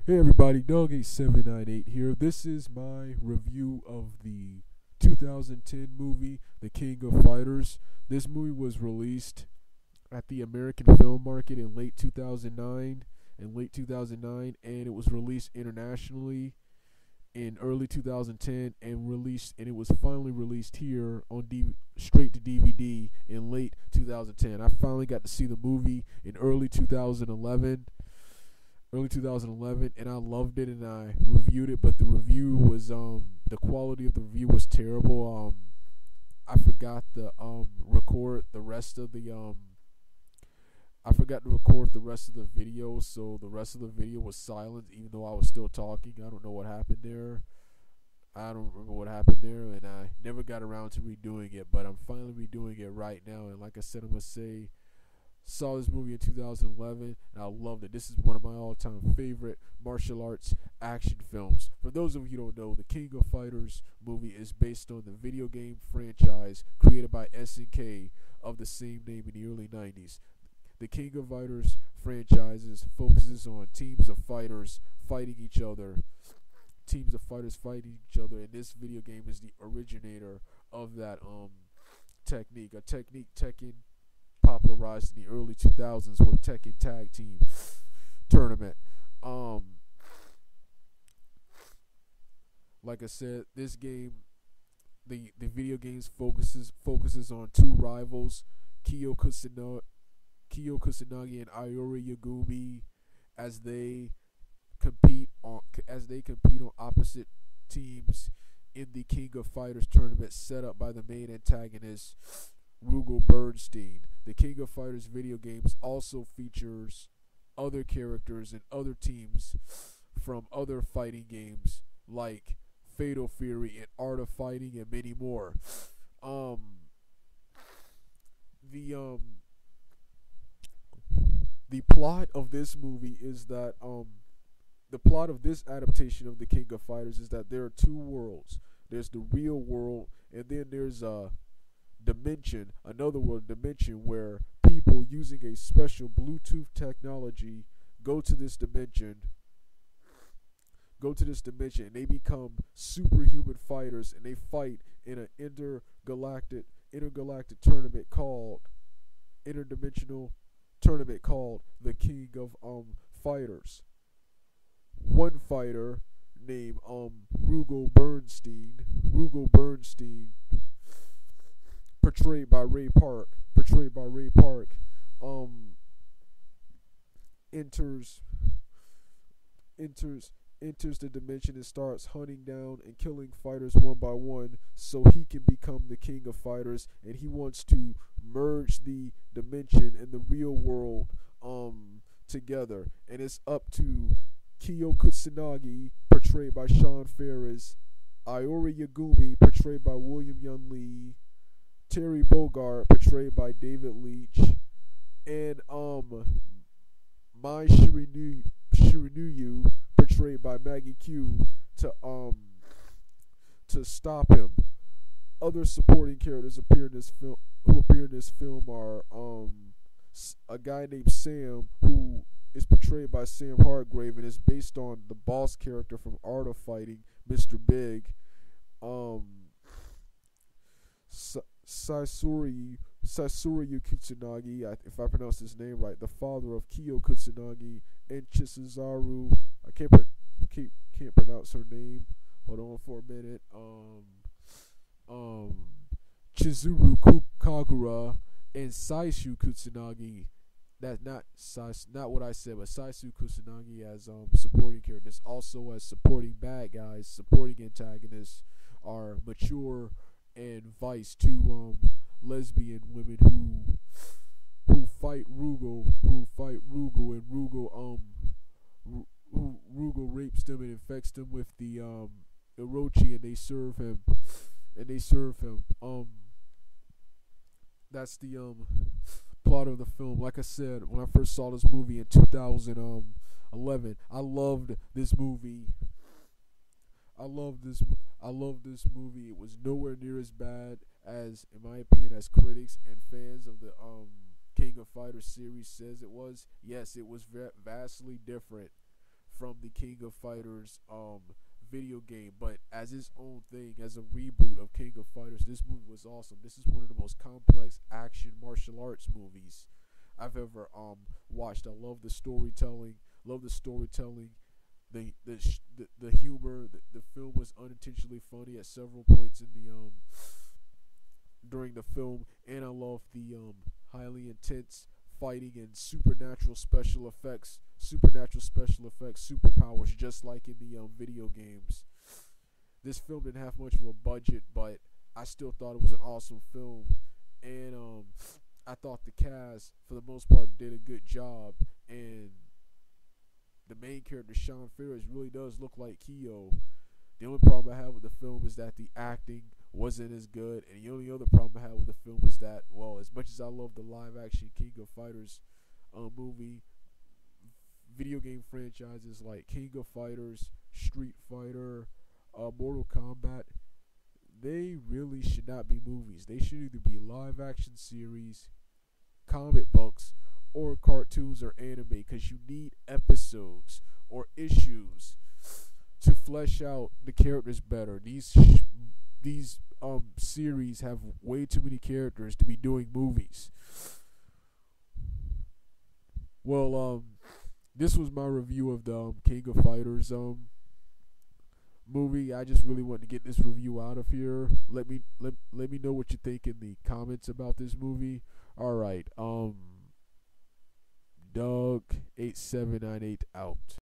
Hey everybody, Dog8798 here. This is my review of the 2010 movie, The King of Fighters. This movie was released at the American Film Market in late 2009, and it was released internationally in early 2010 and it was finally released here on straight to DVD in late 2010. I finally got to see the movie in early 2011, and I loved it, and I reviewed it, but the review was the quality of the review was terrible. I forgot to record the rest of the video, so the rest of the video was silent even though I was still talking. I don't know what happened there. I don't remember what happened there, and I never got around to redoing it, but I'm finally redoing it right now. And like I said, I'm gonna say, saw this movie in 2011, and I loved it. This is one of my all-time favorite martial arts action films. For those of you who don't know, the King of Fighters movie is based on the video game franchise created by SNK of the same name in the early 90s. The King of Fighters franchises focuses on teams of fighters fighting each other. And this video game is the originator of that technique. A technique Tekken popularized in the early 2000s with Tekken Tag Team Tournament. Like I said, this game, the video games focuses on two rivals, Kyo Kusanagi and Iori Yagumi, as they compete on opposite teams in the King of Fighters tournament set up by the main antagonist Rugal Bernstein. The King of Fighters video games also features other characters and other teams from other fighting games like Fatal Fury and Art of Fighting and many more. The plot of this movie is that the plot of this adaptation of the King of Fighters is that there are two worlds. There's the real world, and then there's another world dimension, where people using a special Bluetooth technology go to this dimension, and they become superhuman fighters, and they fight in an intergalactic interdimensional tournament called the King of Fighters. One fighter named Rugal Bernstein, portrayed by Ray Park, enters the dimension and starts hunting down and killing fighters one by one so he can become the King of Fighters, and he wants to merge the dimension and the real world together. And it's up to Kyo Kusanagi, portrayed by Sean Ferris, Iori Yagumi, portrayed by William Yun Lee, Terry Bogard, portrayed by David Leitch, and Mai Shirinu, portrayed by Maggie Q, to stop him. Other supporting characters who appear in this film are a guy named Sam, who is portrayed by Sam Hargrave and is based on the boss character from Art of Fighting, Mr. Big. Saisuru Kusanagi, if I pronounce his name right, the father of Kyo Kusanagi, and Chisazaru. I can't pronounce her name. Hold on for a minute. Chizuru Kagura and Saishu Kusanagi. That's not what I said, but Saishu Kusanagi as supporting characters. Also as supporting bad guys, supporting antagonists are Mature and Vice, two lesbian women who fight Rugal, and Rugal rapes them and infects them with the Orochi, and they serve him. That's the plot of the film. Like I said, when I first saw this movie in 2011, I loved this movie. I love this movie. It was nowhere near as bad as, in my opinion, as critics and fans of the King of Fighters series says it was. Yes, it was vastly different from the King of Fighters video game, but as its own thing, as a reboot of King of Fighters, this movie was awesome. This is one of the most complex action martial arts movies I've ever watched. I love the storytelling. Love the storytelling. The humor. The film was unintentionally funny at several points in the during the film, and I love the highly intense fighting and supernatural special effects, superpowers, just like in the video games. This film didn't have much of a budget, but I still thought it was an awesome film, and I thought the cast, for the most part, did a good job, and the main character, Sean Ferris, really does look like Keo. The only problem I have with the film is that the acting wasn't as good, and the only other problem I have with the film is that, well, as much as I love the live-action King of Fighters movie, video game franchises like King of Fighters, Street Fighter, Mortal Kombat, they really should not be movies. They should either be live-action series, comic books, or cartoons or anime, because you need episodes or issues to flesh out the characters better. These series have way too many characters to be doing movies. Well, this was my review of the King of Fighters movie. I just really want to get this review out of here. Let me know what you think in the comments about this movie. All right, Doug 8798 out.